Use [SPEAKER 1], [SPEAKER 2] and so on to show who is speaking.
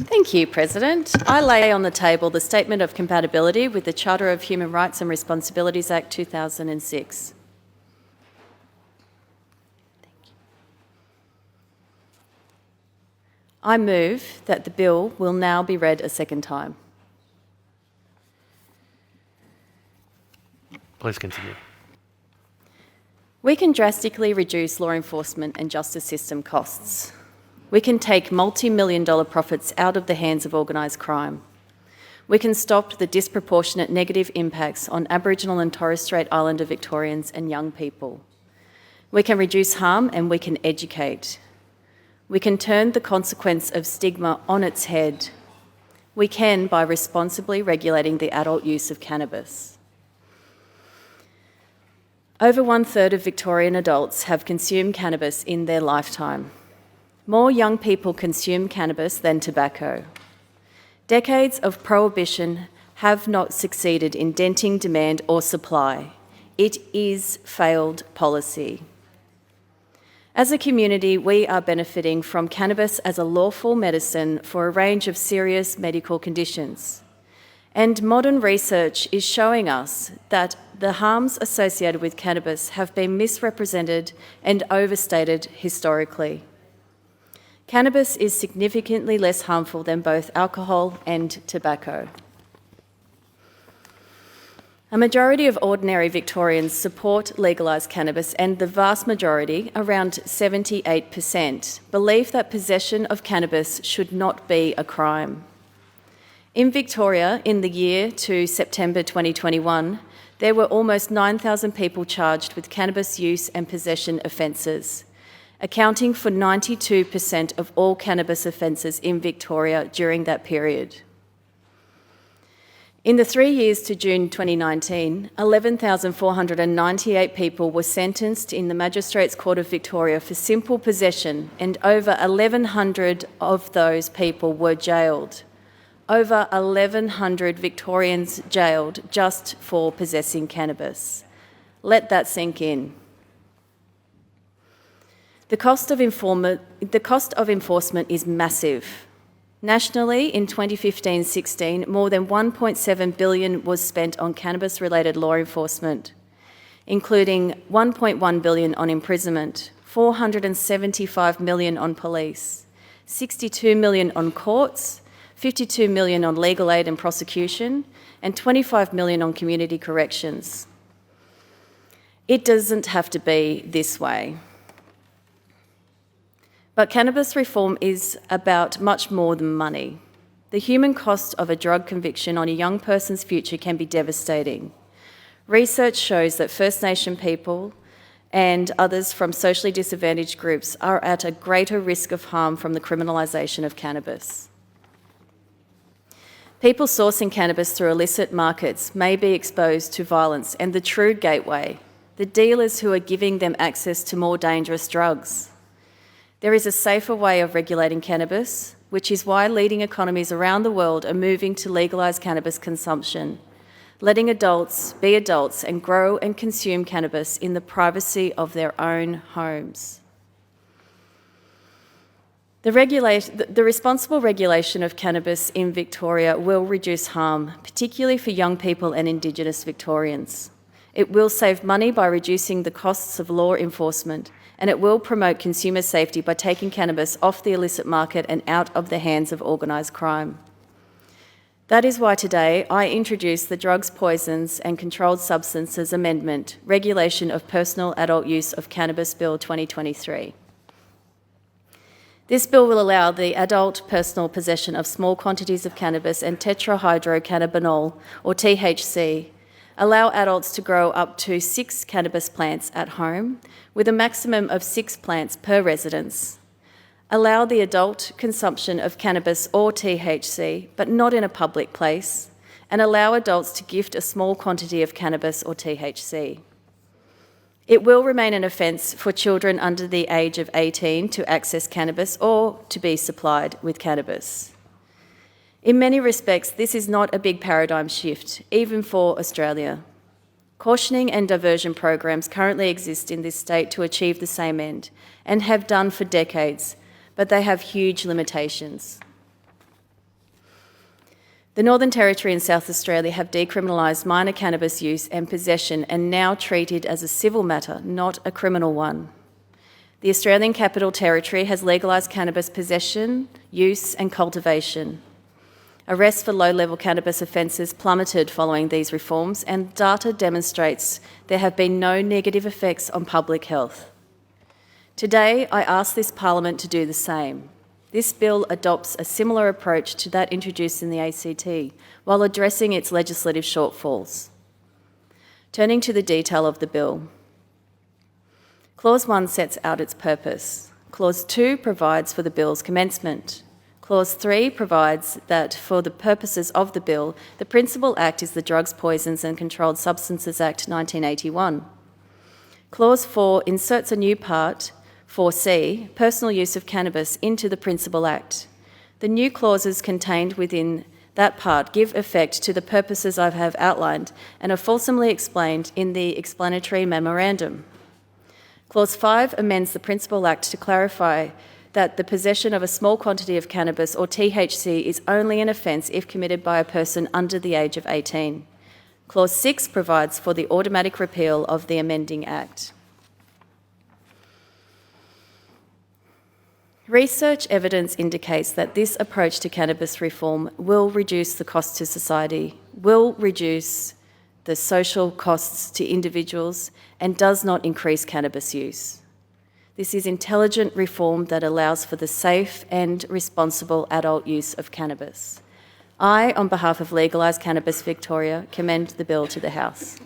[SPEAKER 1] Thank you, President. I lay on the table the Statement of Compatibility with the Charter of Human Rights and Responsibilities Act 2006. I move that the bill will now be read a second time.
[SPEAKER 2] Please continue.
[SPEAKER 1] We can drastically reduce law enforcement and justice system costs. We can take multi-million-dollar profits out of the hands of organised crime. We can stop the disproportionate negative impacts on Aboriginal and Torres Strait Islander Victorians and young people. We can reduce harm and we can educate. We can turn the consequence of stigma on its head. We can by responsibly regulating the adult use of cannabis. Over 1/3 of Victorian adults have consumed cannabis in their lifetime. More young people consume cannabis than tobacco. Decades of prohibition have not succeeded in denting demand or supply. It is failed policy. As a community, we are benefiting from cannabis as a lawful medicine for a range of serious medical conditions. And modern research is showing us that the harms associated with cannabis have been misrepresented and overstated historically. Cannabis is significantly less harmful than both alcohol and tobacco. A majority of ordinary Victorians support legalised cannabis, and the vast majority, around 78%, believe that possession of cannabis should not be a crime. In Victoria, in the year to September 2021, there were almost 9,000 people charged with cannabis use and possession offences, accounting for 92% of all cannabis offences in Victoria during that period. In the 3 years to June 2019, 11,498 people were sentenced in the Magistrates Court of Victoria for simple possession, and over 1,100 of those people were jailed. Over 1,100 Victorians jailed just for possessing cannabis. Let that sink in. The cost of enforcement is massive. Nationally, in 2015-16, more than $1.7 billion was spent on cannabis-related law enforcement, including $1.1 billion on imprisonment, $475 million on police, $62 million on courts, $52 million on legal aid and prosecution, and $25 million on community corrections. It doesn't have to be this way. But cannabis reform is about much more than money. The human cost of a drug conviction on a young person's future can be devastating. Research shows that First Nation people and others from socially disadvantaged groups are at a greater risk of harm from the criminalisation of cannabis. People sourcing cannabis through illicit markets may be exposed to violence, and the true gateway, the dealers who are giving them access to more dangerous drugs. There is a safer way of regulating cannabis, which is why leading economies around the world are moving to legalise cannabis consumption, letting adults be adults and grow and consume cannabis in the privacy of their own homes. The responsible regulation of cannabis in Victoria will reduce harm, particularly for young people and Indigenous Victorians. It will save money by reducing the costs of law enforcement, and it will promote consumer safety by taking cannabis off the illicit market and out of the hands of organised crime. That is why today I introduce the Drugs, Poisons and Controlled Substances Amendment, Regulation of Personal Adult Use of Cannabis Bill 2023. This bill will allow the adult personal possession of small quantities of cannabis and tetrahydrocannabinol, or THC, allow adults to grow up to 6 cannabis plants at home, with a maximum of 6 plants per residence, allow the adult consumption of cannabis or THC, but not in a public place, and allow adults to gift a small quantity of cannabis or THC. It will remain an offence for children under the age of 18 to access cannabis or to be supplied with cannabis. In many respects, this is not a big paradigm shift, even for Australia. Cautioning and diversion programs currently exist in this state to achieve the same end, and have done for decades, but they have huge limitations. The Northern Territory and South Australia have decriminalised minor cannabis use and possession and now treated as a civil matter, not a criminal one. The Australian Capital Territory has legalised cannabis possession, use and cultivation. Arrests for low-level cannabis offences plummeted following these reforms, and data demonstrates there have been no negative effects on public health. Today, I ask this Parliament to do the same. This bill adopts a similar approach to that introduced in the ACT, while addressing its legislative shortfalls. Turning to the detail of the bill. Clause 1 sets out its purpose. Clause 2 provides for the bill's commencement. Clause 3 provides that for the purposes of the bill, the principal act is the Drugs, Poisons and Controlled Substances Act 1981. Clause 4 inserts a new part, 4C, personal use of cannabis, into the principal act. The new clauses contained within that part give effect to the purposes I have outlined and are fulsomely explained in the explanatory memorandum. Clause 5 amends the principal act to clarify that the possession of a small quantity of cannabis or THC is only an offence if committed by a person under the age of 18. Clause 6 provides for the automatic repeal of the amending act. Research evidence indicates that this approach to cannabis reform will reduce the cost to society, will reduce the social costs to individuals, and does not increase cannabis use. This is intelligent reform that allows for the safe and responsible adult use of cannabis. I, on behalf of Legalise Cannabis Victoria, commend the bill to the House.